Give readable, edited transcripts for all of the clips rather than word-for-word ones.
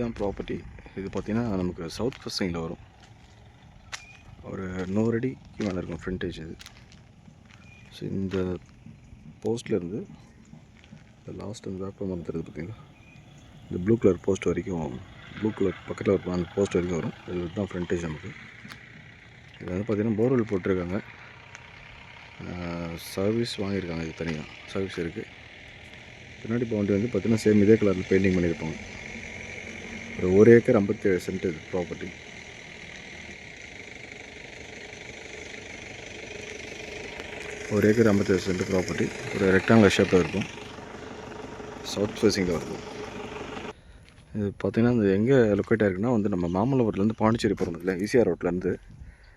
இதுதான் ப்ராப்பர்ட்டி. இது பார்த்திங்கன்னா நமக்கு சவுத் ஃபேஸிங்கில் வரும். ஒரு 100 அடிக்கு மேலே இருக்கும் ஃப்ரண்டேஜ் இது. ஸோ இந்த போஸ்ட்லேருந்து இந்த லாஸ்ட் அந்த வேப்பமரம் தெரியுது பார்த்திங்களா, இந்த ப்ளூ கலர் போஸ்ட் வரைக்கும், ப்ளூ கலர் பக்கத்தில் இருக்கும் அந்த போஸ்ட் வரைக்கும் வரும். இதுதான் ஃப்ரண்டேஜ் நமக்கு. இது வந்து பார்த்திங்கன்னா போர்வெல் போட்டிருக்காங்க, சர்வீஸ் வாங்கியிருக்காங்க. இது தனியாக சர்வீஸ் இருக்குது. பின்னாடி பவுண்டரி வந்து பார்த்திங்கன்னா சேம் இதே கலரில் பெயிண்டிங் பண்ணியிருப்பாங்க. ஒரு 1 ஏக்கர் 57 சென்ட் இது ப்ராப்பர்ட்டி. ஒரு ஏக்கர் 57 சென்ட் ப்ராப்பர்ட்டி. ஒரு ரெக்டாங்குலர் ஷேப்பில் இருக்கும், சவுத் ஃபேஸிங்கில் இருக்கும். இது பார்த்திங்கன்னா இந்த எங்கே லொக்கேட் ஆகிருக்குன்னா வந்து நம்ம மாமல்லபுரத்துலேருந்து பாண்டிச்சேரி போகிறோம் இல்லை, ஈசிஆர் ரோட்லேருந்து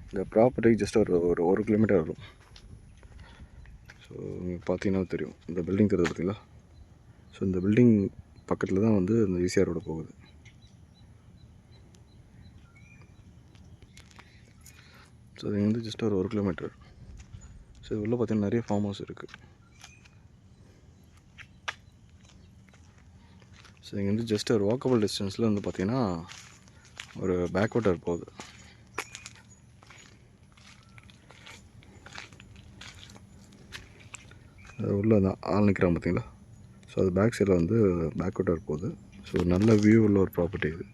இந்த ப்ராப்பர்ட்டிக்கு ஜஸ்ட் ஒரு கிலோமீட்டர் வரும். ஸோ இங்கே பார்த்தீங்கன்னா தெரியும், இந்த பில்டிங் தெரியுது பார்த்தீங்களா. ஸோ இந்த பில்டிங் பக்கத்தில் தான் வந்து இந்த ஈசிஆர் ரோடு போகுது. ஸோ இது வந்து ஜஸ்ட் ஒரு கிலோமீட்டர். ஸோ இது உள்ள பார்த்திங்கன்னா நிறைய ஃபார்ம் ஹவுஸ் இருக்குது. ஸோ இங்கே வந்து ஜஸ்ட் ஒரு வாக்கபிள் டிஸ்டன்ஸில் வந்து பார்த்திங்கன்னா ஒரு பேக் வாட்டர் போகுது. அது உள்ளே தான் ஆள் நிற்கிறான் பார்த்தீங்களா. ஸோ அது பேக் சைடில் வந்து பேக் வாட்டர் போகுது. ஸோ நல்ல வியூ உள்ள ஒரு ப்ராப்பர்ட்டி இது.